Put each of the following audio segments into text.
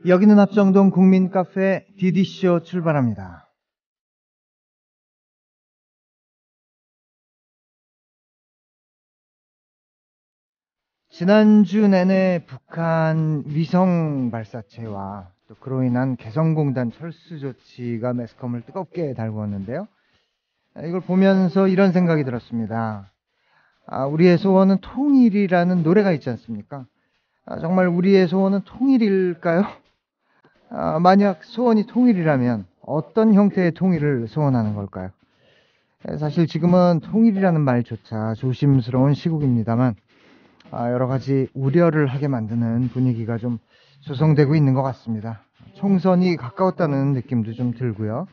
여기는 합정동 국민카페 디디쇼 출발합니다. 지난주 내내 북한 위성 발사체와 또 그로 인한 개성공단 철수 조치가 매스컴을 뜨겁게 달구었는데요. 이걸 보면서 이런 생각이 들었습니다. 우리의 소원은 통일이라는 노래가 있지 않습니까? 정말 우리의 소원은 통일일까요? 만약 소원이 통일이라면 어떤 형태의 통일을 소원하는 걸까요? 사실 지금은 통일이라는 말조차 조심스러운 시국입니다만 여러 가지 우려를 하게 만드는 분위기가 좀 조성되고 있는 것 같습니다. 총선이 가까웠다는 느낌도 좀 들고요.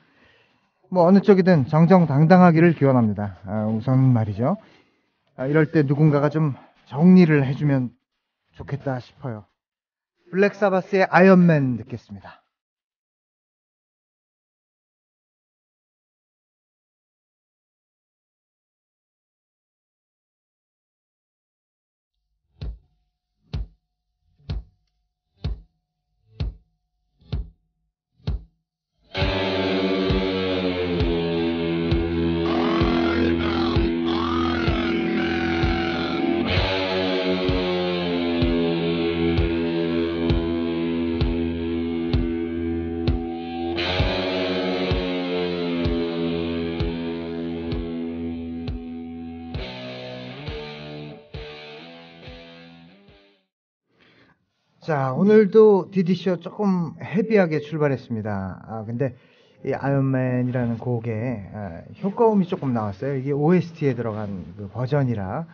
어느 쪽이든 정정당당하기를 기원합니다. 우선 말이죠. 이럴 때 누군가가 좀 정리를 해주면 좋겠다 싶어요. 블랙사바스의 아이언맨 듣겠습니다. 자, 오늘도 디디쇼 조금 헤비하게 출발했습니다. 근데 이 아이언맨이라는 곡에 효과음이 조금 나왔어요. 이게 OST에 들어간 그 버전이라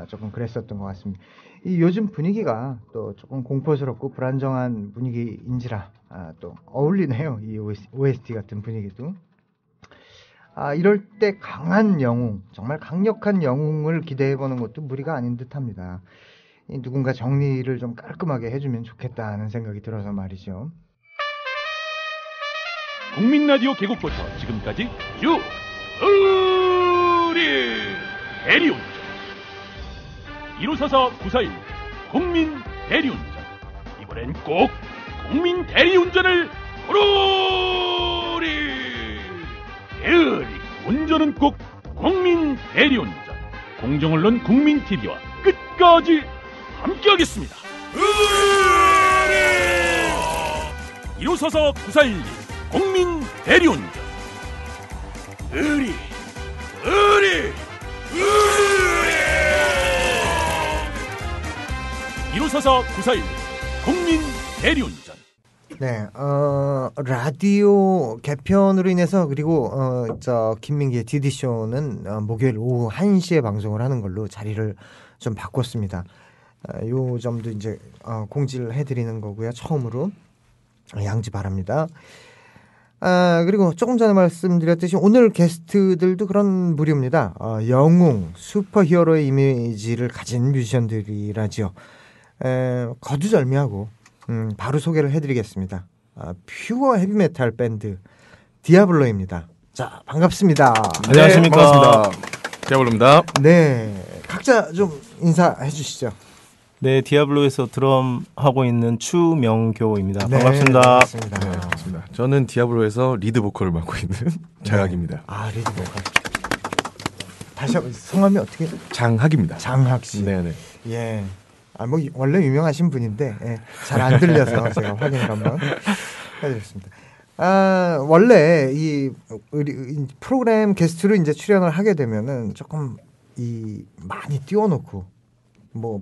조금 그랬었던 것 같습니다. 이 요즘 분위기가 또 조금 공포스럽고 불안정한 분위기인지라 또 어울리네요. 이 OST 같은 분위기도. 이럴 때 강한 영웅, 정말 강력한 영웅을 기대해보는 것도 무리가 아닌 듯합니다. 누군가 정리를 좀 깔끔하게 해주면 좋겠다는 생각이 들어서 말이죠. 국민라디오 개국부터 지금까지 쭉 우리 대리운전 1544-941 국민 대리운전, 이번엔 꼭 국민 대리운전을 부르리. 운전은 꼭 국민 대리운전. 공정언론 국민 TV와 끝까지 함께하겠습니다. 1544-941 국민 대리운전. 1544-941 국민 대리운전. 네, 라디오 개편으로 인해서 그리고 김민기의 디디쇼는 목요일 오후 1시에 방송을 하는 걸로 자리를 좀 바꿨습니다. 요 점도 이제 공지를 해드리는 거고요. 처음으로 양지 바랍니다. 그리고 조금 전에 말씀드렸듯이 오늘 게스트들도 그런 부류입니다. 영웅, 슈퍼히어로의 이미지를 가진 뮤지션들이라죠. 거두절미하고 바로 소개를 해드리겠습니다. 퓨어 헤비메탈 밴드 디아블로입니다. 자, 반갑습니다. 안녕하십니까. 네, 반갑습니다. 디아블로입니다. 네, 각자 좀 인사해 주시죠. 네, 디아블로에서 드럼 하고 있는 추명교입니다. 네, 반갑습니다. 반갑습니다. 네, 반갑습니다. 저는 디아블로에서 리드 보컬을 맡고 있는 장학입니다. 리드 보컬. 다시 한번 성함이 어떻게? 장학입니다. 장학 씨. 네네. 예. 원래 유명하신 분인데 잘 안 들려서 제가 확인을 한번 해드렸습니다. 원래 우리 프로그램 게스트로 이제 출연을 하게 되면은 조금 많이 띄워놓고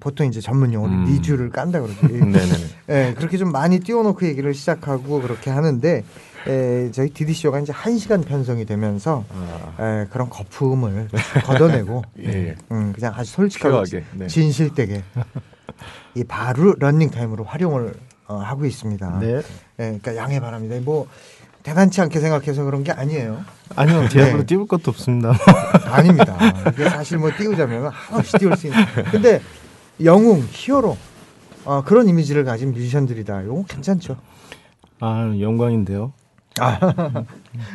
보통 이제 전문 용어로 니주를 깐다 그러지. 네네네. 그렇게 좀 많이 띄워놓고 얘기를 시작하고 그렇게 하는데 저희 디디쇼가 이제 1시간 편성이 되면서 그런 거품을 걷어내고 예. 그냥 아주 솔직하게 퓨어하게, 네. 진실되게 이 바로 러닝 타임으로 활용을 하고 있습니다. 네. 그러니까 양해 바랍니다. 대단치 않게 생각해서 그런 게 아니에요. 아니요, 디아블로 띄울 것도 없습니다. 아닙니다. 이게 사실 띄우자면 한없이 띄울 수 있는. 근데 영웅, 히어로 그런 이미지를 가진 뮤지션들이다. 이거 괜찮죠? 영광인데요.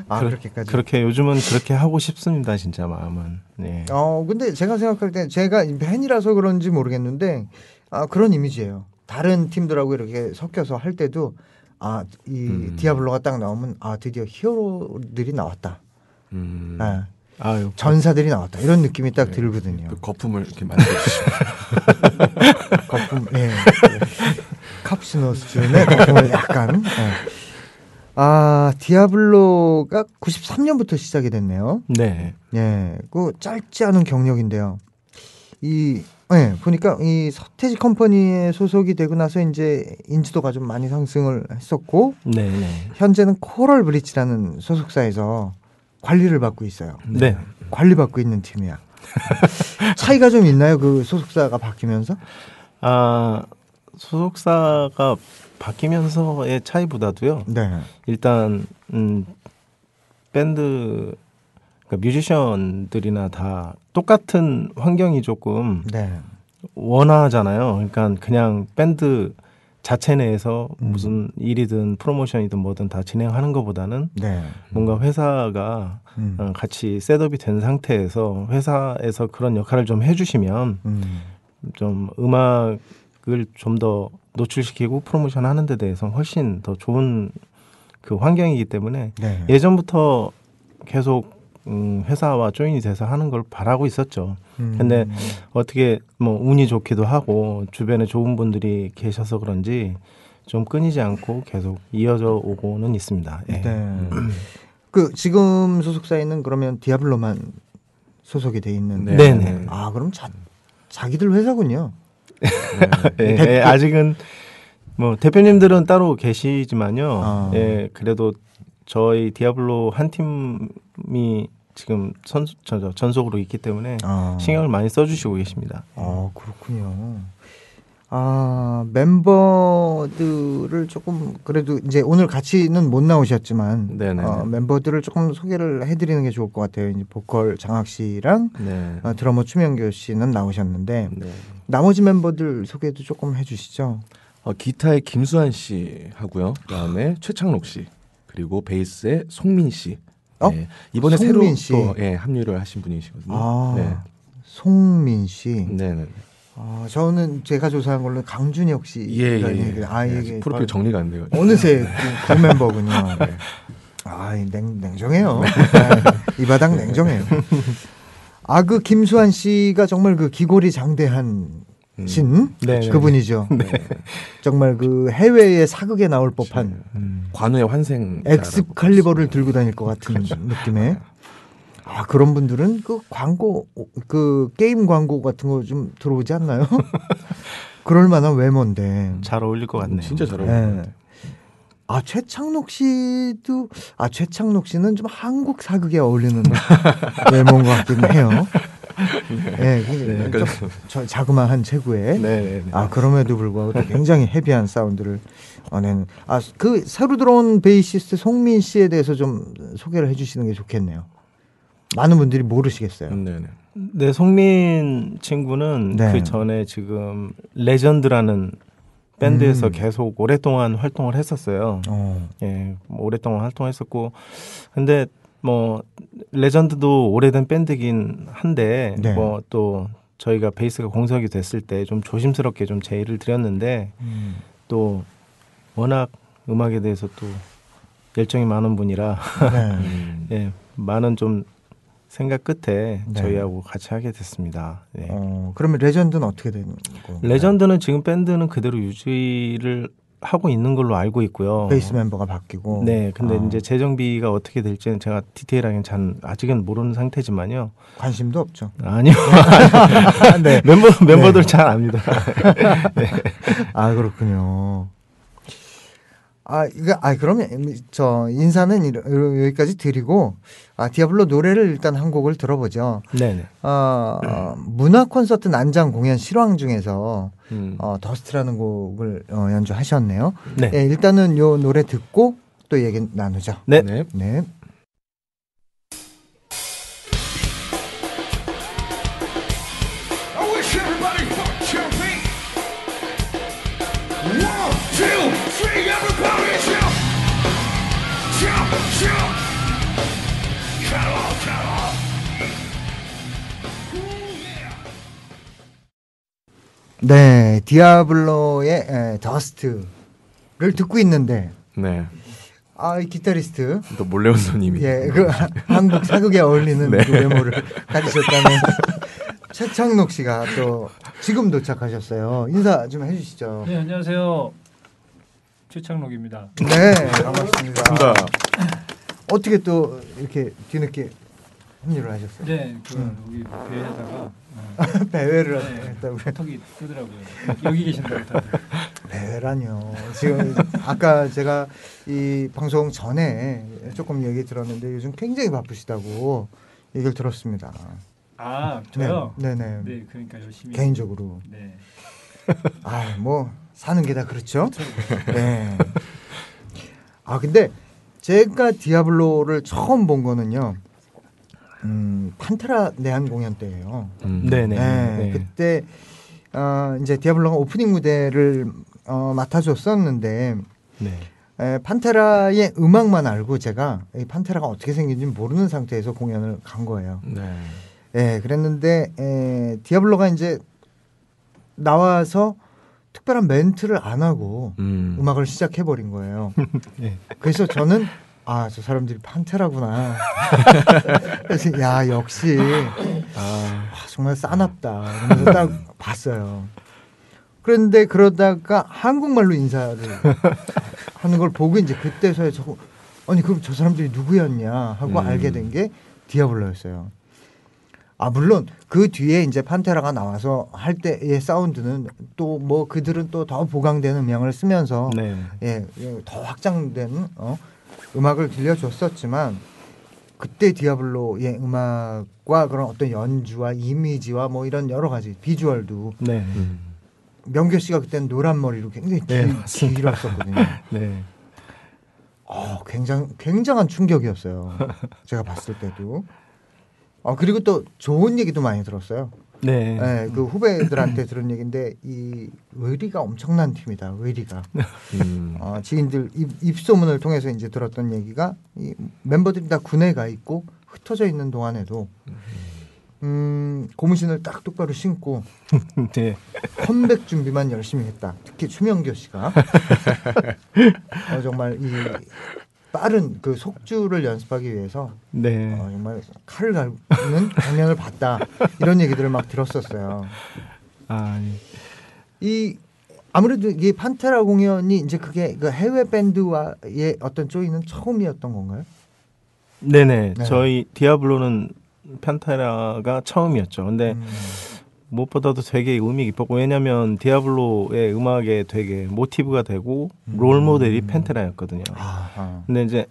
그렇게까지. 그렇게 요즘은 그렇게 하고 싶습니다, 진짜 마음은. 네. 근데 제가 생각할 때 제가 팬이라서 그런지 모르겠는데 그런 이미지예요. 다른 팀들하고 이렇게 섞여서 할 때도 이 디아블로가 딱 나오면 드디어 히어로들이 나왔다. 예. 아유, 전사들이 나왔다. 이런 느낌이 딱 들거든요. 그 거품을 이렇게 만들어주시고 거품, 예. 카푸치노 수준의 거품을 약간. 예. 디아블로가 93년부터 시작이 됐네요. 네. 예. 그 짧지 않은 경력인데요. 보니까 이 서태지 컴퍼니에 소속이 되고 나서 이제 인지도가 좀 많이 상승을 했었고, 네. 현재는 코럴 브릿지라는 소속사에서 관리를 받고 있어요. 네. 관리받고 있는 팀이야. 차이가 좀 있나요? 그 소속사가 바뀌면서? 소속사가 바뀌면서의 차이보다도요. 네. 일단 밴드 그러니까 뮤지션들이나 다 똑같은 환경이 조금 네. 원하잖아요. 그러니까 그냥 밴드 자체 내에서 무슨 일이든 프로모션이든 뭐든 다 진행하는 것보다는 네. 뭔가 회사가 같이 셋업이 된 상태에서 회사에서 그런 역할을 좀 해주시면 좀 음악을 좀 더 노출시키고 프로모션 하는 데 대해서 훨씬 더 좋은 그 환경이기 때문에 네. 예전부터 계속 회사와 조인이 돼서 하는 걸 바라고 있었죠. 근데 어떻게 뭐 운이 좋기도 하고 주변에 좋은 분들이 계셔서 그런지 좀 끊이지 않고 계속 이어져 오고는 있습니다. 예. 네. 그 지금 소속사에는 그러면 디아블로만 소속이 돼 있는. 네. 네네. 그럼 자기들 회사군요. 예, 아직은 뭐 대표님들은 따로 계시지만요. 예, 그래도 저희 디아블로 한 팀이 지금 전속으로 있기 때문에 신경을 많이 써주시고 계십니다. 그렇군요. 멤버들을 조금 그래도 이제 오늘 같이는 못 나오셨지만 멤버들을 조금 소개를 해드리는 게 좋을 것 같아요. 이제 보컬 장학 씨랑 드러머 추명교 씨는 나오셨는데 나머지 멤버들 소개도 조금 해주시죠. 기타의 김수환 씨 하고요. 그다음에 최창록 씨 그리고 베이스의 송민 씨. 네. 이번에 송민 새로 씨. 또 합류를 하신 분이시거든요. 네. 송민 씨. 네네. 저는 제가 조사한 걸로 강준혁 씨. 이게 프로필 정리가 안 돼요. 어느새 그 멤버군요. 냉정해요. 이 바닥 냉정해요. 그 김수환 씨가 정말 그 기골이 장대한 신 그분이죠. 네. 정말 그 해외의 사극에 나올 법한 관우의 환생 엑스칼리버를 들고 다닐 것 같은 느낌의 그런 분들은 그 광고 그 게임 광고 같은 거 좀 들어오지 않나요? 그럴 만한 외모인데 잘 어울릴 것 같네요. 진짜 잘 어울릴 것 같아요. 최창록 씨도 최창록 씨는 좀 한국 사극에 어울리는 외모인 것 같긴 해요. 좀 자그마한 체구에. 그럼에도 불구하고 굉장히 헤비한 사운드를 내는. 그 새로 들어온 베이시스트 송민 씨에 대해서 좀 소개를 해주시는 게 좋겠네요. 많은 분들이 모르시겠어요. 네, 송민 친구는 그 전에 지금 레전드라는 밴드에서 계속 오랫동안 활동을 했었어요. 예, 오랫동안 활동했었고, 근데 뭐 레전드도 오래된 밴드긴 한데 뭐 또 저희가 베이스가 공석이 됐을 때 좀 조심스럽게 좀 제의를 드렸는데 또 워낙 음악에 대해서 또 열정이 많은 분이라 예, 많은 좀 생각 끝에 저희하고 같이 하게 됐습니다. 네. 그러면 레전드는 어떻게 되는 건가요? 레전드는 지금 밴드는 그대로 유지를 하고 있는 걸로 알고 있고요. 베이스 멤버가 바뀌고. 네, 근데 이제 재정비가 어떻게 될지는 제가 디테일하게는 아직은 모르는 상태지만요. 관심도 없죠. 아니요. 멤버들 잘 압니다. 네. 그렇군요. 그러면 저 인사는 여기까지 드리고 디아블로 노래를 일단 한 곡을 들어보죠. 네네. 문화 콘서트 난장 공연 실황 중에서 더스트라는 곡을 연주하셨네요. 네. 일단은 요 노래 듣고 또 얘기 나누죠. 네. 네. 네, 디아블로의 더스트를 듣고 있는데 네. 이 기타리스트. 또 몰래 온 손님이. 예, 그 한국 사극에 어울리는 네. 그 외모를 가지셨다는 최창록 씨가 또 지금 도착하셨어요. 인사 좀 해주시죠. 네, 안녕하세요. 최창록입니다. 네, 반갑습니다. 반갑습니다. 어떻게 또 이렇게 뒤늦게 합류를 하셨어요? 네, 여기 배에다가 배회를 네, 했다고요? 턱이 뜨더라고요. 여기 계신다고 다들. 배회라뇨. 지금 아까 제가 이 방송 전에 조금 얘기 들었는데 요즘 굉장히 바쁘시다고 얘기를 들었습니다. 아, 저요? 네네. 네, 그러니까 열심히. 개인적으로. 네. 뭐 사는 게 다 그렇죠. 네. 근데 제가 디아블로를 처음 본 거는요. 판테라 내한 공연 때예요. 네네. 네. 그때 이제 디아블로가 오프닝 무대를 맡아줬었는데 판테라의 음악만 알고 제가 이 판테라가 어떻게 생긴지 모르는 상태에서 공연을 간 거예요. 네. 그랬는데 디아블로가 이제 나와서 특별한 멘트를 안 하고 음악을 시작해 버린 거예요. 네. 그래서 저는 저 사람들이 판테라구나. 그래서 야 역시 정말 싸납다. 이러면서 딱 봤어요. 그런데 그러다가 한국말로 인사를 하는 걸 보고 이제 그때서야 아니 그럼 저 사람들이 누구였냐 하고 알게 된 게 디아블로였어요. 물론 그 뒤에 이제 판테라가 나와서 할 때의 사운드는 또 뭐 그들은 또 더 보강된 음향을 쓰면서 더 확장된 음악을 들려줬었지만 그때 디아블로의 음악과 그런 어떤 연주와 이미지와 뭐 이런 여러 가지 비주얼도 명교 씨가 그때는 노란 머리로 굉장히 길었었거든요. 네. 굉장한 충격이었어요. 제가 봤을 때도. 그리고 또 좋은 얘기도 많이 들었어요. 네, 그 후배들한테 들은 얘기인데 이 의리가 엄청난 팀이다. 의리가. 지인들 입소문을 통해서 이제 들었던 얘기가 이 멤버들이 다 군에 가 있고 흩어져 있는 동안에도 고무신을 딱 똑바로 신고 컴백 준비만 열심히 했다. 특히 추명교 씨가 정말 이 빠른 그 속주를 연습하기 위해서 정말 칼을 갈는 장면을 봤다. 이런 얘기들을 막 들었었어요. 이 아무래도 이게 판테라 공연이 이제 그게 그 해외 밴드와의 어떤 조이는 처음이었던 건가요? 네네. 저희 디아블로는 판테라가 처음이었죠. 근데 무엇보다도 되게 의미 깊었고 왜냐하면 디아블로의 음악에 되게 모티브가 되고 롤 모델이 판테라였거든요. 근데 이제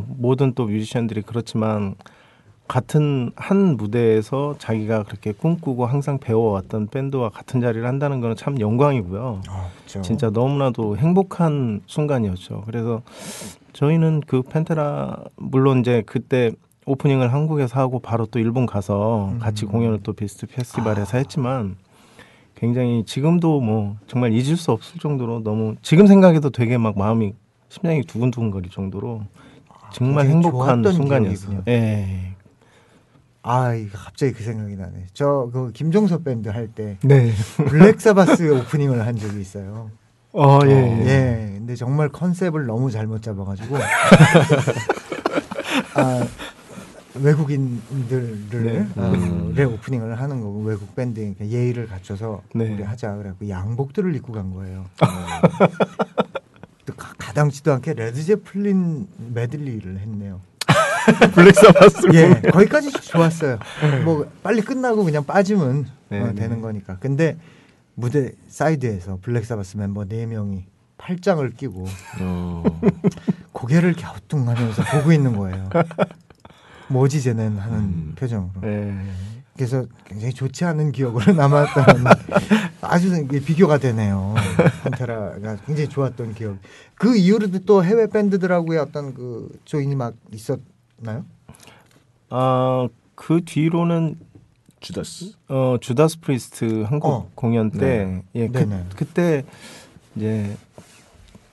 모든 또 뮤지션들이 그렇지만 같은 한 무대에서 자기가 그렇게 꿈꾸고 항상 배워왔던 밴드와 같은 자리를 한다는 건 참 영광이고요. 그렇죠. 진짜 너무나도 행복한 순간이었죠. 그래서 저희는 그 판테라 물론 이제 그때 오프닝을 한국에서 하고 바로 또 일본 가서 같이 공연을 또 비스트 페스티벌에서 했지만 굉장히 지금도 뭐 정말 잊을 수 없을 정도로 너무 지금 생각해도 되게 막 마음이 심장이 두근두근거릴 정도로 정말 행복한 순간이었어요. 예. 이거 갑자기 그 생각이 나네. 저 그 김종서 밴드 할 때 블랙사바스 오프닝을 한 적이 있어요. 근데 정말 컨셉을 너무 잘못 잡아가지고 외국인들을 오프닝을 하는 거고 외국 밴드 예의를 갖춰서 우리 하자 그래갖고 양복들을 입고 간 거예요. 또 가당치도 않게 레드제플린 메들리를 했네요. 블랙사바스. 거기까지 좋았어요. 뭐 빨리 끝나고 그냥 빠지면 되는 거니까. 근데 무대 사이드에서 블랙사바스 멤버 4명이 팔짱을 끼고 고개를 갸우뚱하면서 보고 있는 거예요. 뭐지 쟤는 하는 표정으로. 그래서 굉장히 좋지 않은 기억으로 남았던 아주 비교가 되네요. 판테라가 굉장히 좋았던 기억. 그 이후로도 또 해외 밴드들하고의 어떤 그 조인이 막 있었나요? 그 뒤로는 주다스 프리스트 한국 공연 때 그때 이제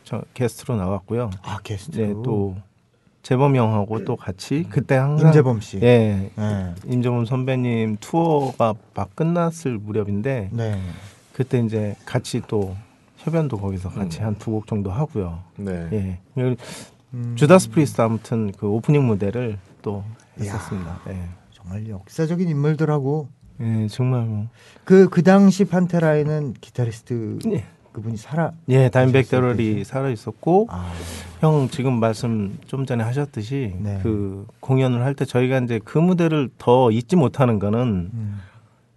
저 게스트로 나왔고요. 게스트로. 또 재범 형하고 또 같이 그때 항상 임재범 씨. 임재범 선배님 투어가 막 끝났을 무렵인데 그때 이제 같이 또 협연도 거기서 같이 한 2곡 정도 하고요. 네. 예. 주다스 프리스트 아무튼 그 오프닝 무대를 또 했었습니다. 예. 정말 역사적인 인물들하고 예, 정말 뭐. 그 당시 판테라에는 기타리스트 예. 그분이 다임백 데럴이 살아 있었고 아. 형 지금 말씀 좀 전에 하셨듯이 네. 그 공연을 할 때 저희가 이제 그 무대를 더 잊지 못하는 거는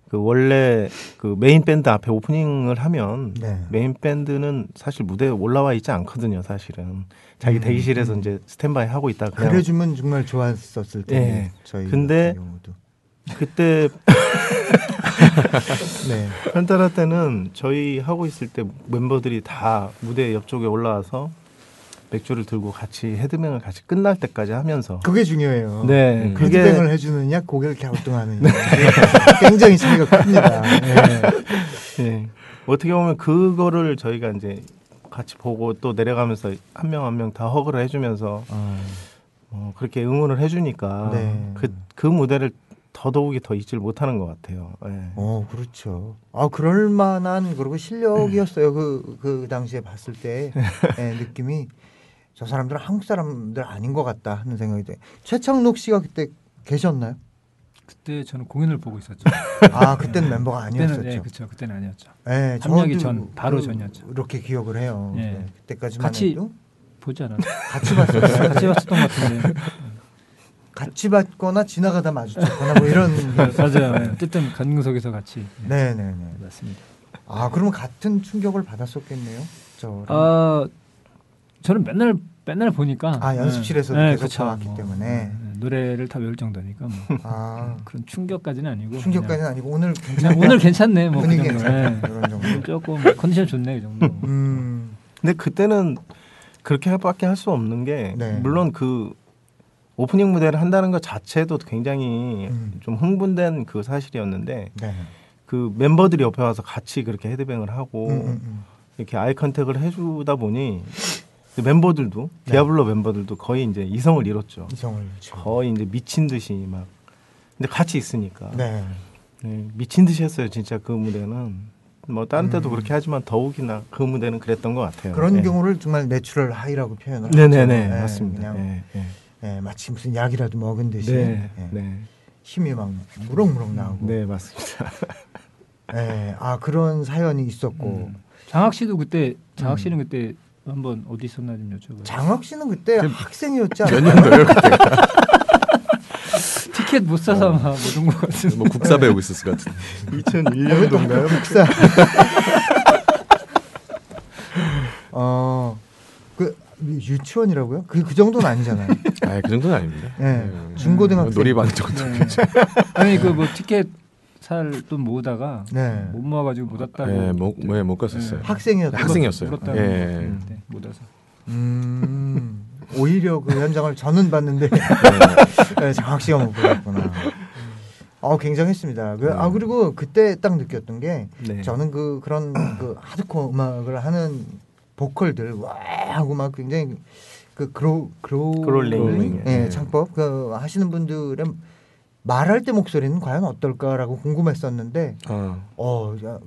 그 원래 그 메인 밴드 앞에 오프닝을 하면 네. 메인 밴드는 사실 무대에 올라와 있지 않거든요, 사실은. 자기 대기실에서 이제 스탠바이 하고 있다가 그냥 그래주면 정말 좋았었을 텐데 예. 저희 근데 같은 경우도. 그때 네. 판테라 때는 저희 하고 있을 때 멤버들이 다 무대 옆쪽에 올라와서 맥주를 들고 같이 헤드뱅을 같이 끝날 때까지 하면서 그게 중요해요. 네, 그게 헤드뱅을 해주느냐 고개를 갸우뚱하느냐 굉장히 차이가 큽니다. 네. 네. 어떻게 보면 그거를 저희가 이제 같이 보고 또 내려가면서 한 명 한 명 다 허그를 해주면서 그렇게 응원을 해주니까 네. 그 무대를 더더욱이 더 잊지를 못하는 것 같아요. 네. 그렇죠. 그럴 만한 그리고 실력이었어요. 그 당시에 봤을 때 느낌이 저 사람들은 한국 사람들 아닌 것 같다 하는 생각이 들어요. 최창록 씨가 그때 계셨나요? 그때 저는 공연을 보고 있었죠. 그때는 멤버가 아니었었죠. 네, 그렇죠. 그때는 아니었죠. 네, 합력이 저도 바로 전이었죠. 그렇게 기억을 해요. 네. 네, 그때까지만 같이 해도 보지 않았나요? 같이 봤었어요. 같이 봤었던 것 같은데. 같이 봤거나 지나가다 마주쳤거나 뭐 이런. 맞아요. 네. 어쨌든 관중석에서 같이 네네네. 맞습니다. 그러면 같은 충격을 받았었겠네요. 저는 맨날 보니까 연습실에서 네, 계속 그렇죠. 봐왔기 때문에 노래를 다 외울 정도니까 뭐. 그런 충격까지는 아니고 충격까지는 아니고 오늘 그냥 오늘 괜찮네 뭐 분위기 그 정도. 괜찮네 그런 정도. 조금 컨디션 좋네 그 정도. 근데 그때는 그렇게밖에 할 수 없는 게 네. 물론 그 오프닝 무대를 한다는 것 자체도 굉장히 좀 흥분된 그 사실이었는데 네. 그 멤버들이 옆에 와서 같이 그렇게 헤드뱅을 하고 이렇게 아이 컨택을 해주다 보니 멤버들도 디아블로 멤버들도 거의 이제 이성을 잃었죠. 이성을 거의 이제 미친 듯이 막 근데 같이 있으니까 네. 미친 듯이 했어요. 진짜 그 무대는 뭐 다른 때도 그렇게 하지만 더욱이나 그 무대는 그랬던 것 같아요. 그런 경우를 정말 내추럴 하이라고 표현을 네네네 하죠. 맞습니다. 그냥 마치 무슨 약이라도 먹은 듯이 힘이 막 무럭무럭 나오고. 네 맞습니다. 그런 사연이 있었고 장학 씨도 그때 장학 씨는 그때 한번 어디 있었나 좀 여쭤봐요. 장학 씨는 그때 학생이었지 않아요? 몇 년도예요 그때? 티켓 못 사서 못 온 것 같은데. 뭐 국사 배우고 있었을 것 같은데. 2001년도인가요? 국사. 그 유치원이라고요? 그 정도는 아니잖아요. 그 정도는 아닙니다. 중고등학생. 놀이방 정도. 아니 그 뭐 티켓 살 돈 모으다가 못 모아가지고 못 왔다고. 못 갔었어요. 학생이었어요. 물었다고 못 와서. 오히려 그 현장을 저는 봤는데 장학 씨가 못 보셨구나. 굉장했습니다. 그리고 그때 딱 느꼈던 게 저는 그런 그 하드코어 음악을 하는 보컬들 와 하고 막 굉장히 그 그롤링 창법 그 하시는 분들의 말할 때 목소리는 과연 어떨까라고 궁금했었는데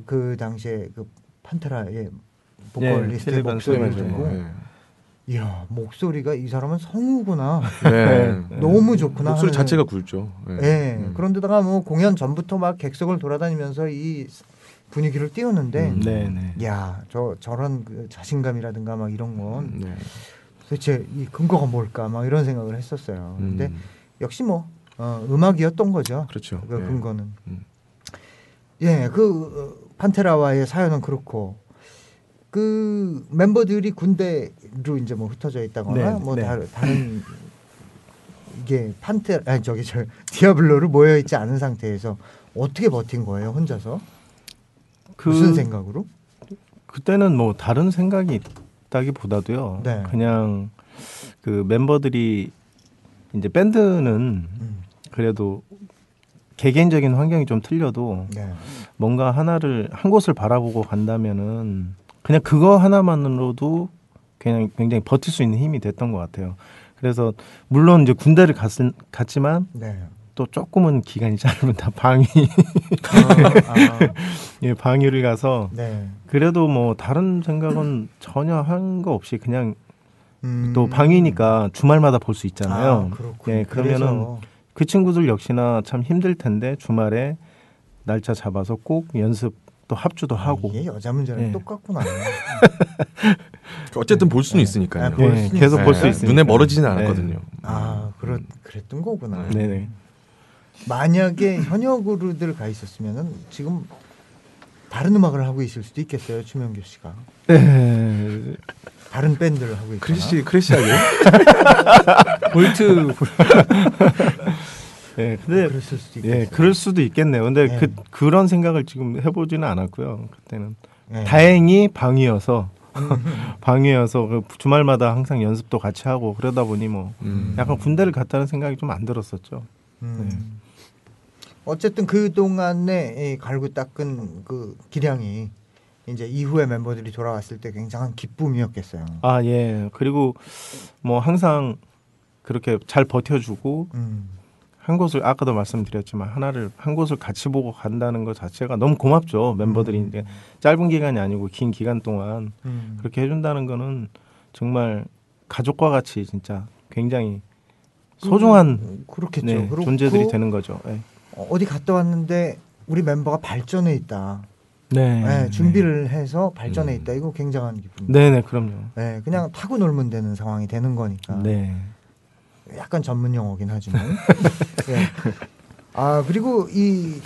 그 당시에 그 판테라의 보컬리스트의 목소리를 듣고 이야 목소리가 이 사람은 성우구나. 너무 좋구나. 목소리 자체가 굵죠. 그런데다가 뭐 공연 전부터 막 객석을 돌아다니면서 이 분위기를 띄우는데 야 저런 그 자신감이라든가 막 이런 건 도대체 이 근거가 뭘까 막 이런 생각을 했었어요. 근데 역시 뭐 음악이었던 거죠. 그렇죠. 그 근거는. 그 판테라와의 사연은 그렇고 그 멤버들이 군대로 이제 뭐 흩어져 있다거나 다른 이게 디아블로를 모여 있지 않은 상태에서 어떻게 버틴 거예요, 혼자서? 무슨 생각으로? 그때는 뭐 다른 생각이 있다기보다도요. 그냥 그 멤버들이 이제 밴드는 그래도 개개인적인 환경이 좀 틀려도 뭔가 한 곳을 바라보고 간다면은 그냥 그거 하나만으로도 그냥 굉장히 버틸 수 있는 힘이 됐던 것 같아요. 그래서 물론 이제 군대를 갔지만 또 조금은 기간이 짧으면 다 방이 예, 방위를 가서 네. 그래도 뭐 다른 생각은 전혀 한 거 없이 그냥 또 방위니까 주말마다 볼 수 있잖아요. 그렇군요. 예, 그러면은 그 친구들 역시나 참 힘들 텐데 주말에 날짜 잡아서 꼭 연습 또 합주도 하고. 이게 여자 문제랑 똑같구나. 어쨌든 볼 수는 있으니까요. 계속 볼 수 있으니까. 눈에 멀어지지는 않았거든요. 그랬던 거구나. 네네. 만약에 현역으로들 가 있었으면은 지금 다른 음악을 하고 있을 수도 있겠어요, 추명규 씨가. 네. 다른 밴드를 하고 있거나. 크래시하게. 볼트. 네, 근데 그랬을 수도 있겠어요. 예, 그럴 수도 있겠네요. 근데 그런 생각을 지금 해보지는 않았고요. 그때는 다행히 방이어서 그 주말마다 항상 연습도 같이 하고 그러다 보니 뭐 약간 군대를 갔다는 생각이 좀 안 들었었죠. 어쨌든 그 동안에 갈고 닦은 그 기량이 이제 이후에 멤버들이 돌아왔을 때 굉장한 기쁨이었겠어요. 아 예. 그리고 뭐 항상 그렇게 잘 버텨주고 한 곳을 아까도 말씀드렸지만 한 곳을 같이 보고 간다는 것 자체가 너무 고맙죠. 멤버들이 이제 짧은 기간이 아니고 긴 기간 동안 그렇게 해준다는 거는 정말 가족과 같이 진짜 굉장히 소중한 그렇겠죠. 네, 존재들이 되는 거죠. 네. 어디 갔다 왔는데 우리 멤버가 발전해 있다. 네, 준비를 해서 발전해 있다. 이거 굉장한 기쁨. 네네, 그럼요. 네, 그냥 타고 놀면 되는 상황이 되는 거니까. 네. 약간 전문 용어긴 하지만. 네. 아 그리고 이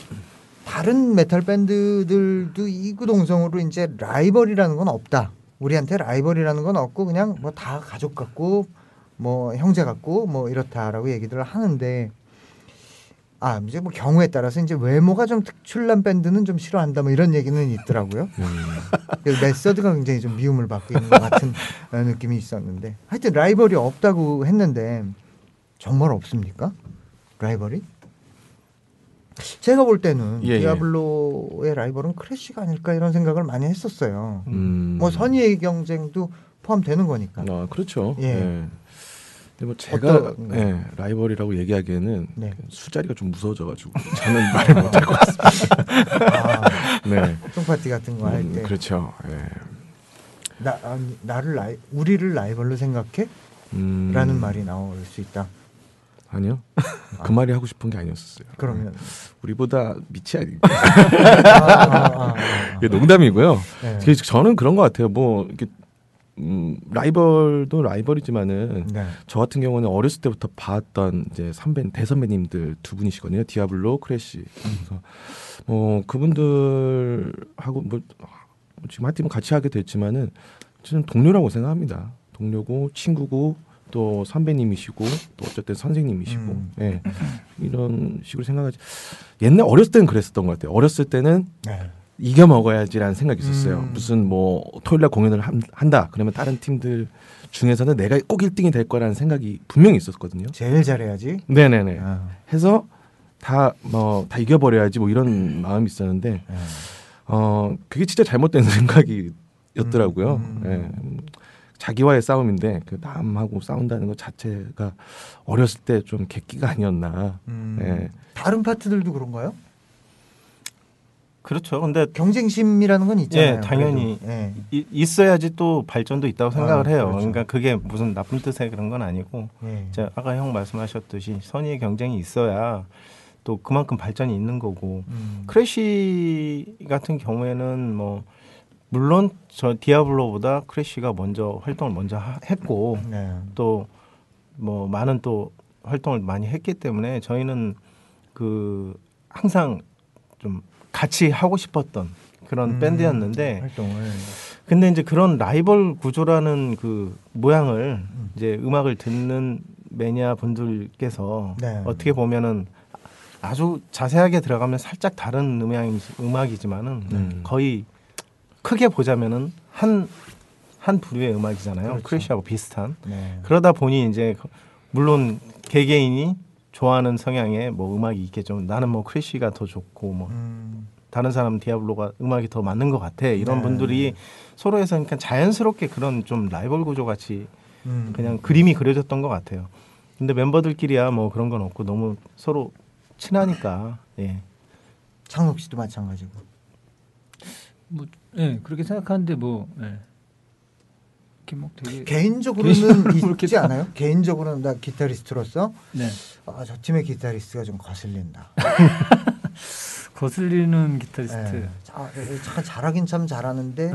다른 메탈 밴드들도 이구동성으로 이제 라이벌이라는 건 없다. 우리한테 라이벌이라는 건 없고 그냥 뭐 다 가족 같고 뭐 형제 같고 뭐 이렇다라고 얘기들을 하는데. 이제 뭐 경우에 따라서 이제 외모가 좀 특출난 밴드는 좀 싫어한다 뭐 이런 얘기는 있더라고요. 그래서 메서드가 굉장히 좀 미움을 받고 있는 것 같은 느낌이 있었는데 하여튼 라이벌이 없다고 했는데 정말 없습니까? 라이벌이? 제가 볼 때는 디아블로의 라이벌은 크래쉬가 아닐까 이런 생각을 많이 했었어요. 뭐 선의의 경쟁도 포함되는 거니까. 그렇죠. 예. 근데 뭐 제가 라이벌이라고 얘기하기에는 술자리가 좀 무서워져가지고 저는 말을 못할 것 같습니다. 네. 똥파티 같은 거 할 때. 그렇죠. 우리를 라이벌로 생각해? 라는 말이 나올 수 있다. 아니요. 그 말이 하고 싶은 게 아니었어요. 그러면 우리보다 밑이 아닐까. 이게 농담이고요. 네. 저는 그런 것 같아요. 뭐 이렇게 라이벌도 라이벌이지만은 저 같은 경우는 어렸을 때부터 봤던 이제 대선배님들 두 분이시거든요. 디아블로, 크래쉬. 그래서 뭐 그분들하고 뭐 지금 한 팀은 같이 하게 됐지만은 저는 동료라고 생각합니다. 동료고 친구고 또 선배님이시고 또 어쨌든 선생님이시고 이런 식으로 생각하지. 옛날 어렸을 때는 그랬었던 것 같아요. 어렸을 때는 이겨 먹어야지라는 생각이 있었어요. 무슨 뭐 토요일날 공연을 한다 그러면 다른 팀들 중에서는 내가 꼭 1등이 될 거라는 생각이 분명히 있었거든요. 제일 잘해야지. 네네네. 해서 다 이겨버려야지 뭐 이런 마음이 있었는데 그게 진짜 잘못된 생각이었더라고요. 자기와의 싸움인데 그 남하고 싸운다는 것 자체가 어렸을 때 좀 객기가 아니었나. 다른 파트들도 그런가요? 그렇죠. 근데 경쟁심이라는 건 있잖아요. 당연히 있어야지 또 발전도 있다고 생각을 해요. 그렇죠. 그러니까 그게 무슨 나쁜 뜻의 그런 건 아니고 아까 형 말씀하셨듯이 선의의 경쟁이 있어야 또 그만큼 발전이 있는 거고 크래쉬 같은 경우에는 뭐 물론 저 디아블로보다 크래쉬가 먼저 활동을 먼저 했고 또 뭐 많은 또 활동을 많이 했기 때문에 저희는 그 항상 좀 같이 하고 싶었던 그런 밴드였는데 활동을. 근데 이제 그런 라이벌 구조라는 그 모양을 이제 음악을 듣는 매니아 분들께서 어떻게 보면은 아주 자세하게 들어가면 살짝 다른 음악이지만은 거의 크게 보자면은 한 부류의 음악이잖아요. 그렇죠. 크래쉬하고 비슷한. 그러다 보니 이제 물론 개개인이 좋아하는 성향의 뭐 음악이 있겠죠. 나는 뭐 크래쉬가 더 좋고 뭐 다른 사람은 디아블로가 음악이 더 맞는 것 같아. 이런 분들이 서로에서 그러니까 자연스럽게 그런 좀 라이벌 구조 같이 그냥 그림이 그려졌던 것 같아요. 근데 멤버들끼리야 뭐 그런 건 없고 너무 서로 친하니까. 창욱 씨도 마찬가지고. 뭐, 네, 그렇게 생각하는데 뭐, 네. 이렇게 막 되게 개인적으로는 있지 않아요? 개인적으로는 나 기타리스트로서 네. 저 팀의 기타리스트가 좀 거슬린다. 거슬리는 기타리스트. 네. 잠깐 잘하긴 참 잘하는데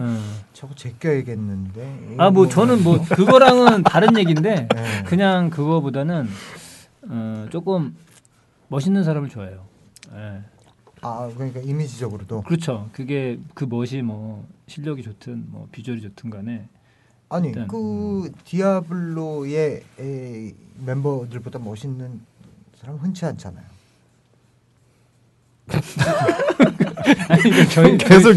저거 제껴야겠는데. 뭐 저는 뭐 그거랑은 다른 얘기인데 네. 그냥 그거보다는 조금 멋있는 사람을 좋아해요. 네. 그러니까 이미지적으로도. 그렇죠. 그게 그 멋이 뭐 실력이 좋든 뭐 비주얼이 좋든 간에. 아니 일단, 디아블로의 멤버들보다 멋있는 사람 흔치 않잖아요. 아니, 저희 계속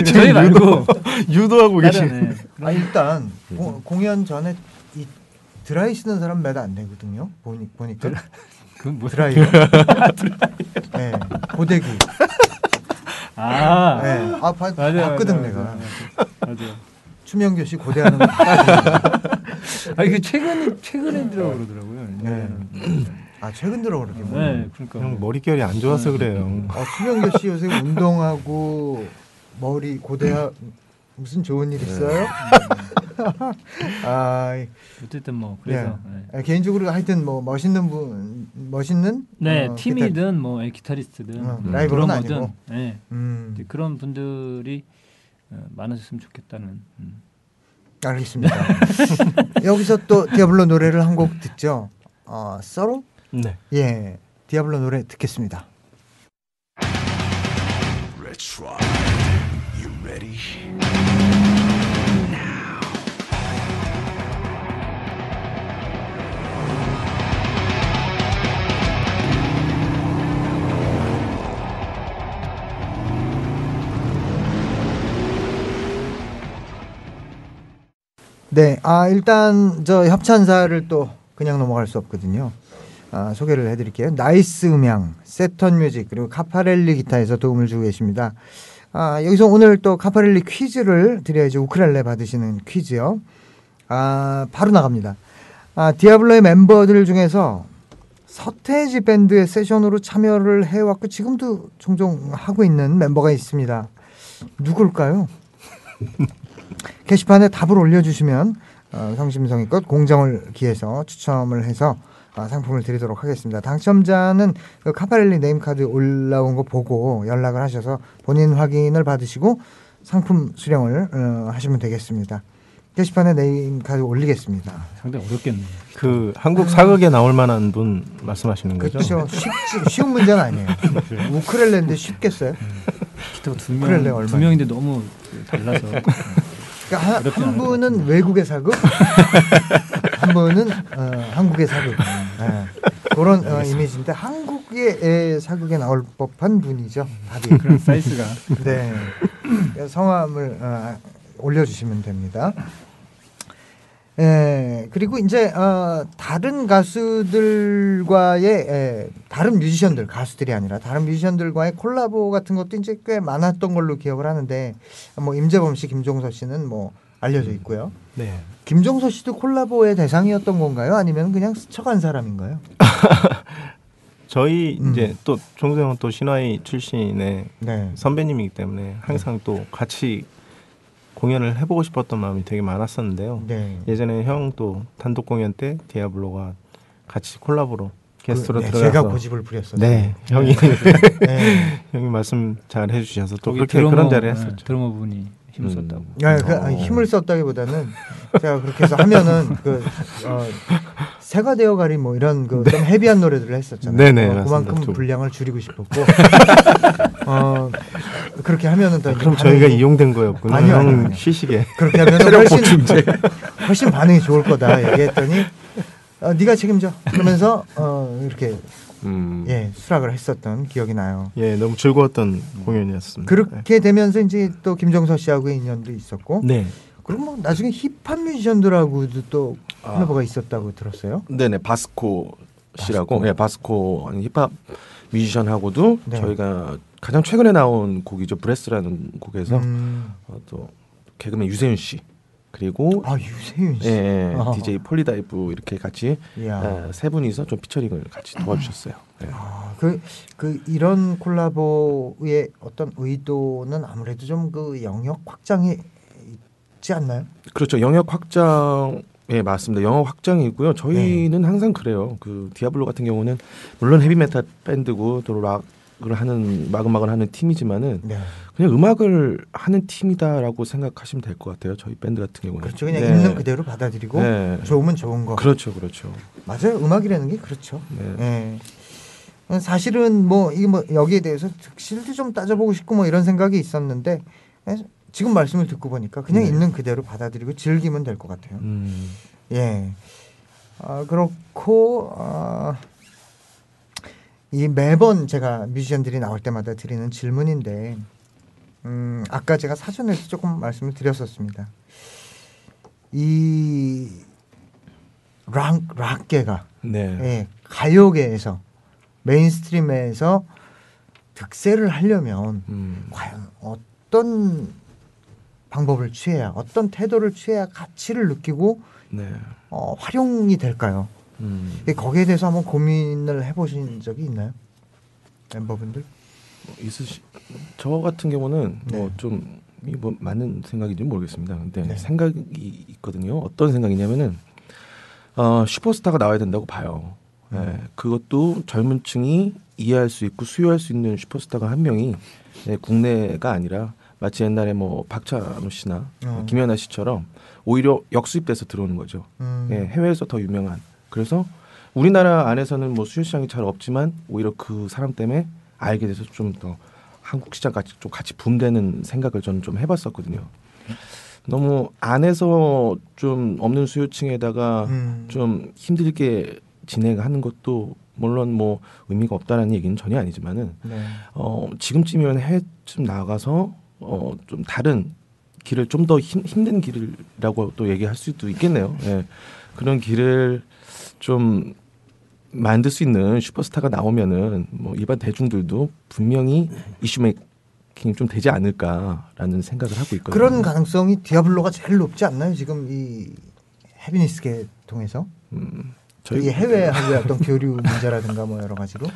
저희 말고 유도하고 계시네. 일단 공연 전에 이 드라이 쓰는 사람 몇 안 되거든요. 보니까. 그건 뭐 드라이어. 네, 고데기. 네. 맞아요. 봤거든 내가. 맞아요. 추명교 씨 고대하는 거. 이게 최근에 들어 그러더라고요. 네. 최근 들어 그렇게. 네, 그러니까. 형 머릿결이 안 좋아서 그래요. 추명교 씨 요새 운동하고 머리 고대하 무슨 좋은 일 있어요? 어쨌든 뭐 그래서 네. 개인적으로 하여튼 뭐 멋있는 네 팀이든 뭐 기타리스트든 라이브는 아니고 네. 그런 분들이 많아졌으면 좋겠다는. 알겠습니다. 여기서 또 디아블로 노래를 한 곡 듣죠. 서로? 네. 예, 디아블로 노래 듣겠습니다. Let's try. You ready? 네, 일단 저 협찬사를 또 그냥 넘어갈 수 없거든요. 소개를 해드릴게요. 나이스 음향, 세턴 뮤직 그리고 카파렐리 기타에서 도움을 주고 계십니다. 여기서 오늘 또 카파렐리 퀴즈를 드려야죠. 우크렐레 받으시는 퀴즈요. 바로 나갑니다. 디아블로의 멤버들 중에서 서태지 밴드의 세션으로 참여를 해왔고 지금도 종종 하고 있는 멤버가 있습니다. 누굴까요? 게시판에 답을 올려주시면 성심성의껏 공정을 기해서 추첨을 해서 상품을 드리도록 하겠습니다. 당첨자는 그 카파렐리 네임카드 올라온 거 보고 연락을 하셔서 본인 확인을 받으시고 상품 수령을 하시면 되겠습니다. 게시판에 네임카드 올리겠습니다. 상당히 어렵겠네요. 그 한국 사극에 나올 만한 분 말씀하시는 거죠? 그렇죠. 쉬운 문제는 아니에요. 우크렐레인데 쉽겠어요? 기타가 두 명인데 너무 달라서. 그러니까 한 분은 외국의 사극, 한 분은 한국의 사극. 그런 이미지인데 한국의 사극에 나올 법한 분이죠. 답이. 그런 사이즈가. 네. 성함을 올려주시면 됩니다. 그리고 이제 다른 가수들과의 다른 뮤지션들, 가수들이 아니라 다른 뮤지션들과의 콜라보 같은 것도 이제 꽤 많았던 걸로 기억을 하는데 뭐 임재범 씨, 김종서 씨는 뭐 알려져 있고요. 네. 김종서 씨도 콜라보의 대상이었던 건가요? 아니면 그냥 스쳐간 사람인가요? 저희 이제 또 종서 형은 또 신화의 출신의 네. 선배님이기 때문에 항상 또 같이 공연을 해보고 싶었던 마음이 되게 많았었는데요. 네. 예전에 형 또 단독 공연 때 디아블로가 같이 콜라보로 게스트로 들어가서 제가 고집을 부렸었어요. 네, 형이 네. 형이 말씀 잘 해주셔서 또 그렇게 드러머, 그런 자리를 했었죠. 드러머 분이 힘을 썼다고. 힘을 썼다기보다는 제가 그렇게 해서 하면은 새가 되어가리 뭐 이런 그 좀 헤비한 노래들을 했었잖아요. 네네. 그만큼 분량을 줄이고 싶었고 그렇게 하면은 더 그럼 저희가 이용된 거였구나. 아니요. 쉬시게. 그렇게 하면 훨씬 반응이 좋을 거다 얘기했더니 네가 책임져. 그러면서 이렇게 수락을 했었던 기억이 나요. 예, 너무 즐거웠던 공연이었습니다. 그렇게 되면서 이제 또 김종서 씨하고의 인연도 있었고. 네. 그리고 뭐 나중에 힙합 뮤지션들하고도 또 콜라보가 있었다고 들었어요. 네네, 바스코 씨라고, 바스코 힙합 뮤지션하고도 저희가 가장 최근에 나온 곡이죠, 브레스라는 곡에서 또 개그맨 유세윤 씨 그리고 유세윤 씨, 예, DJ 폴리다이브 이렇게 같이 세 분이서 좀 피처링을 같이 도와주셨어요. 예. 이런 콜라보의 어떤 의도는 아무래도 좀 그 영역 확장이 있지 않나요? 그렇죠. 영역 확장. 예, 맞습니다. 영역 확장이고요. 저희는 항상 그래요. 그 디아블로 같은 경우는 물론 헤비메탈 밴드고 또 락을 하는 마그마그를 하는 팀이지만은 그냥 음악을 하는 팀이다라고 생각하시면 될 것 같아요. 저희 밴드 같은 경우는. 그렇죠. 그냥 있는 그대로 받아들이고 좋으면 좋은 거. 그렇죠. 맞아요. 음악이라는 게 그렇죠. 사실은 뭐 여기에 대해서 득실도 좀 따져보고 싶고 뭐 이런 생각이 있었는데 지금 말씀을 듣고 보니까 그냥 있는 그대로 받아들이고 즐기면 될 것 같아요. 예. 그렇고 이 매번 제가 뮤지션들이 나올 때마다 드리는 질문인데 아까 제가 사전에서 조금 말씀을 드렸었습니다. 이 락계가 가요계에서 메인스트림에서 득세를 하려면 과연 어떤 방법을 취해야, 어떤 태도를 취해야 가치를 느끼고 활용이 될까요? 거기에 대해서 한번 고민을 해보신 적이 있나요? 멤버분들? 저 같은 경우는 뭐 좀 맞는 생각인지 모르겠습니다. 근데 생각이 있거든요. 어떤 생각이냐면은 슈퍼스타가 나와야 된다고 봐요. 그것도 젊은 층이 이해할 수 있고 수요할 수 있는 슈퍼스타가 한 명이 국내가 아니라 마치 옛날에 뭐 박찬호 씨나 김연아 씨처럼 오히려 역수입돼서 들어오는 거죠. 해외에서 더 유명한. 그래서 우리나라 안에서는 뭐 수요 시장이 잘 없지만 오히려 그 사람 때문에 알게 돼서 좀 더 한국 시장까지 좀 같이 붐되는 생각을 저는 좀 해봤었거든요. 너무 안에서 좀 없는 수요층에다가 좀 힘들게 진행하는 것도 물론 뭐 의미가 없다라는 얘기는 전혀 아니지만은 지금쯤이면 해외쯤 나가서 좀 다른 길을 좀 더 힘든 길이라고 또 얘기할 수도 있겠네요. 그런 길을 좀 만들 수 있는 슈퍼스타가 나오면은 뭐 일반 대중들도 분명히 이슈 메이킹이 좀 되지 않을까라는 생각을 하고 있거든요. 그런 가능성이 디아블로가 제일 높지 않나요? 지금 이 해비니스계 통해서 이 해외하고의 어떤 교류 문제라든가 뭐 여러 가지로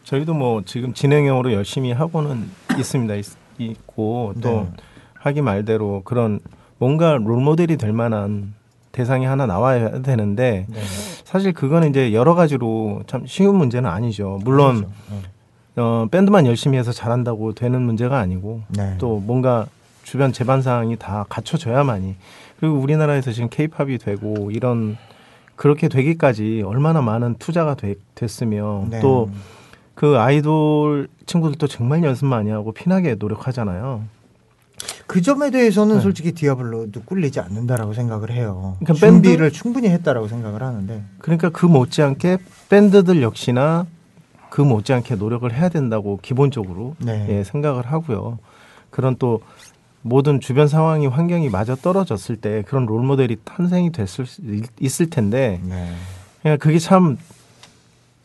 저희도 뭐 지금 진행형으로 열심히 하고는 있습니다. 있고 또 하기 말대로 그런 뭔가 롤모델이 될 만한 대상이 하나 나와야 되는데 사실 그거는 이제 여러 가지로 참 쉬운 문제는 아니죠. 물론 밴드만 열심히 해서 잘한다고 되는 문제가 아니고 또 뭔가 주변 제반 사항이 다 갖춰져야만이 그리고 우리나라에서 지금 케이팝이 되고 이런 그렇게 되기까지 얼마나 많은 투자가 됐으며 또 그 아이돌 친구들도 정말 연습 많이 하고 피나게 노력하잖아요. 그 점에 대해서는 솔직히 디아블로도 꿀리지 않는다라고 생각을 해요. 그러니까 준비를 충분히 했다라고 생각을 하는데. 그러니까 그 못지않게 밴드들 역시나 그 못지않게 노력을 해야 된다고 기본적으로 생각을 하고요. 그런 또 모든 주변 상황이 환경이 맞아 떨어졌을 때 그런 롤모델이 탄생이 됐을 수 있을 텐데 그러니까 그게 참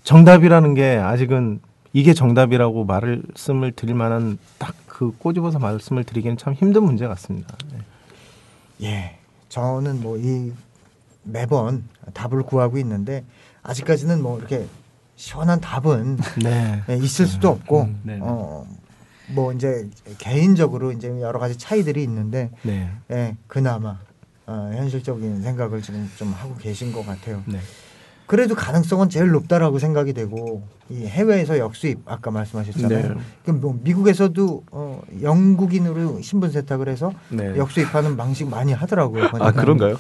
정답이라는 게 아직은 이게 정답이라고 말씀을 드릴 만한 딱 그 꼬집어서 말씀을 드리기는 참 힘든 문제 같습니다. 저는 뭐 이 매번 답을 구하고 있는데 아직까지는 뭐 이렇게 시원한 답은 있을 수도 없고 뭐 이제 개인적으로 이제 여러 가지 차이들이 있는데 그나마 현실적인 생각을 지금 좀 하고 계신 것 같아요. 그래도 가능성은 제일 높다라고 생각이 되고 이 해외에서 역수입 아까 말씀하셨잖아요. 그럼 뭐 미국에서도 영국인으로 신분 세탁을 해서 역수입하는 방식 많이 하더라고요. 아 그런가요?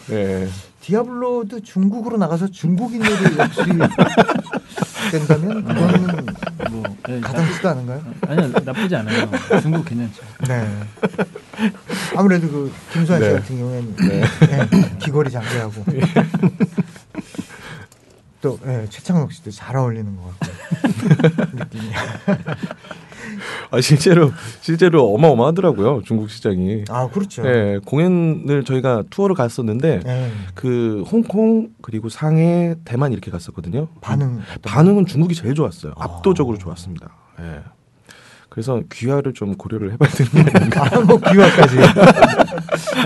디아블로도 중국으로 나가서 중국인으로 역수입 된다면 그거는 뭐 가당치도 않은가요? 아니요 나쁘지 않아요. 중국 괜찮죠. 아무래도 그 김수환 씨 같은 경우에는 귀걸이 장비하고 또 최창록 씨도 잘 어울리는 것 같고 느낌이. 실제로 어마어마하더라고요 중국 시장이. 아 그렇죠. 공연을 저희가 투어를 갔었는데 그 홍콩 그리고 상해, 대만 이렇게 갔었거든요. 반응은 중국이 제일 좋았어요. 압도적으로 좋았습니다. 그래서 귀화를 좀 고려를 해봐야 되는 게 아닌가. 뭐 귀화까지.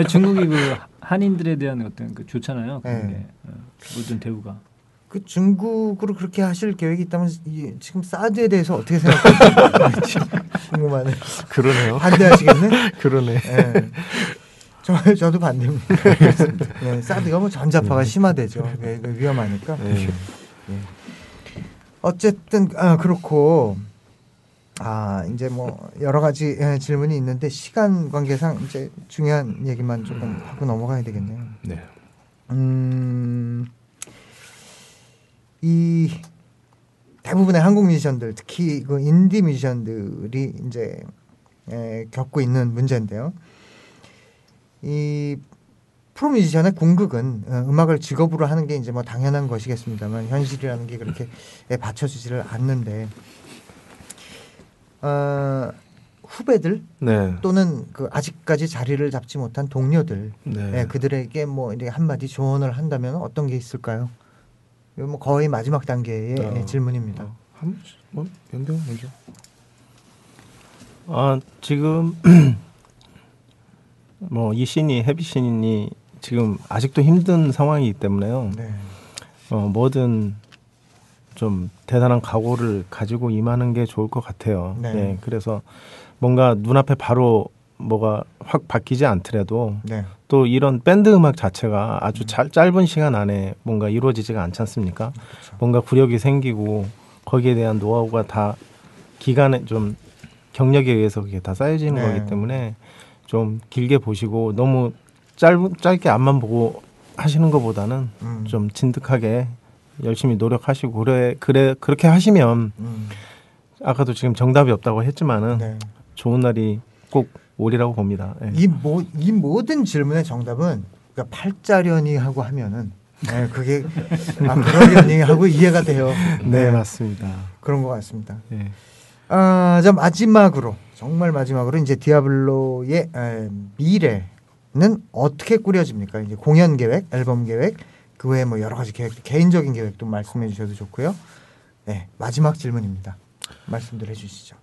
중국이 그 한인들에 대한 어떤 그 좋잖아요. 그런 네. 게 모든 대우가. 그 중국으로 그렇게 하실 계획이 있다면 지금 사드에 대해서 어떻게 생각하시는지 궁금하네요. 그러네요. 반대하시겠네? 그러네. 네. 저도 반대입니다. 네, 사드가 뭐 전자파가 심화되죠. 네, 위험하니까. 네. 네. 어쨌든 그렇고 이제 뭐 여러 가지 질문이 있는데 시간 관계상 이제 중요한 얘기만 조금 하고 넘어가야 되겠네요. 네. 이 대부분의 한국 뮤지션들, 특히 그 인디 뮤지션들이 이제 겪고 있는 문제인데요. 이 프로 뮤지션의 궁극은 음악을 직업으로 하는 게 이제 뭐 당연한 것이겠습니다만 현실이라는 게 그렇게 받쳐주지를 않는데 후배들 네. 또는 그 아직까지 자리를 잡지 못한 동료들 네. 그들에게 뭐 이렇게 한마디 조언을 한다면 어떤 게 있을까요? 이거 뭐 거의 마지막 단계의 질문입니다. 뭐 연경 먼저. 지금 뭐 이 신이 헤비 신이 지금 아직도 힘든 상황이기 때문에요. 네. 뭐든 좀 대단한 각오를 가지고 임하는 게 좋을 것 같아요. 네. 네. 그래서 뭔가 눈앞에 바로 뭐가 확 바뀌지 않더라도 네. 또 이런 밴드 음악 자체가 아주 짧은 시간 안에 뭔가 이루어지지가 않지 않습니까? 그렇죠. 뭔가 구력이 생기고 거기에 대한 노하우가 다 기간에 좀 경력에 의해서 그게 다 쌓여지는 네. 거기 때문에 좀 길게 보시고 너무 짧게 앞만 보고 하시는 것보다는 좀 진득하게 열심히 노력하시고 그렇게 하시면 아까도 지금 정답이 없다고 했지만은 네. 좋은 날이 꼭 오리라고 봅니다. 네. 이 모든 질문의 정답은 그러니까 팔자련이 하고 하면은 그게 그러려니 하고 이해가 돼요. 네, 맞습니다. 그런 것 같습니다. 네. 자 마지막으로 정말 마지막으로 이제 디아블로의 미래는 어떻게 꾸려집니까? 이제 공연 계획, 앨범 계획, 그 외에 뭐 여러 가지 계획, 개인적인 계획도 말씀해 주셔도 좋고요. 네, 마지막 질문입니다. 말씀들 해주시죠.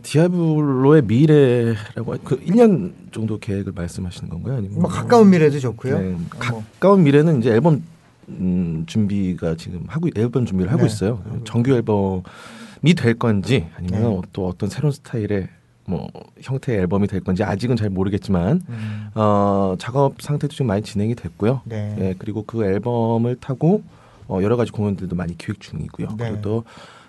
디아블로의 미래라고 그 1년 정도 계획을 말씀하시는 건가요? 아니면 뭐 가까운 미래도 좋고요. 네, 가까운 미래는 이제 앨범 준비가 지금 앨범 준비를 하고 네. 있어요. 정규 앨범이 될 건지 아니면 네. 또 어떤 새로운 스타일의 뭐 형태의 앨범이 될 건지 아직은 잘 모르겠지만 작업 상태도 지금 많이 진행이 됐고요. 네. 예, 그리고 그 앨범을 타고 여러 가지 공연들도 많이 기획 중이고요. 네. 그리고 또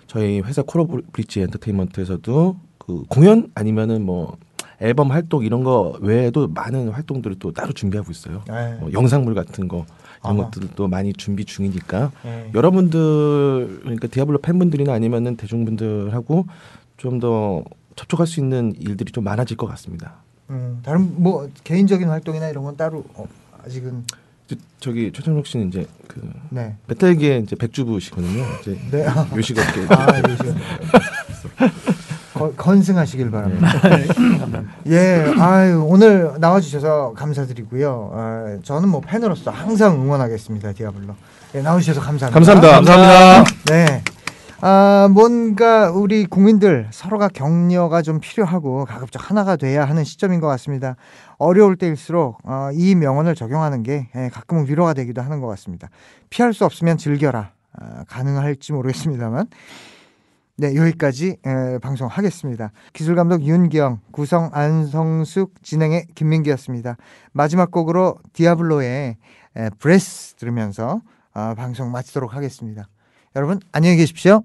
저희 회사 콜라브리지 엔터테인먼트에서도 그 공연 아니면은 뭐 앨범 활동 이런 거 외에도 많은 활동들을 또 따로 준비하고 있어요. 네. 영상물 같은 거 이런 아하. 것들도 많이 준비 중이니까 네. 여러분들 그러니까 디아블로 팬분들이나 아니면은 대중분들하고 좀 더 접촉할 수 있는 일들이 좀 많아질 것 같습니다. 다른 뭐 개인적인 활동이나 이런 건 따로 아직은 저기 최정록 씨는 이제 그 네. 메탈계 이제 백주부시거든요. 이제 네. 요식업계. 요즘 건승하시길 바랍니다. 예, 오늘 나와주셔서 감사드리고요. 저는 뭐 팬으로서 항상 응원하겠습니다, 디아블로. 예, 나와주셔서 감사합니다. 감사합니다. 네. 뭔가 우리 국민들 서로가 격려가 좀 필요하고 가급적 하나가 돼야 하는 시점인 것 같습니다. 어려울 때일수록 이 명언을 적용하는 게 가끔은 위로가 되기도 하는 것 같습니다. 피할 수 없으면 즐겨라. 가능할지 모르겠습니다만 네, 여기까지 방송하겠습니다. 기술감독 윤기영, 구성 안성숙, 진행의 김민기였습니다. 마지막 곡으로 디아블로의 브레스 들으면서 방송 마치도록 하겠습니다. 여러분 안녕히 계십시오.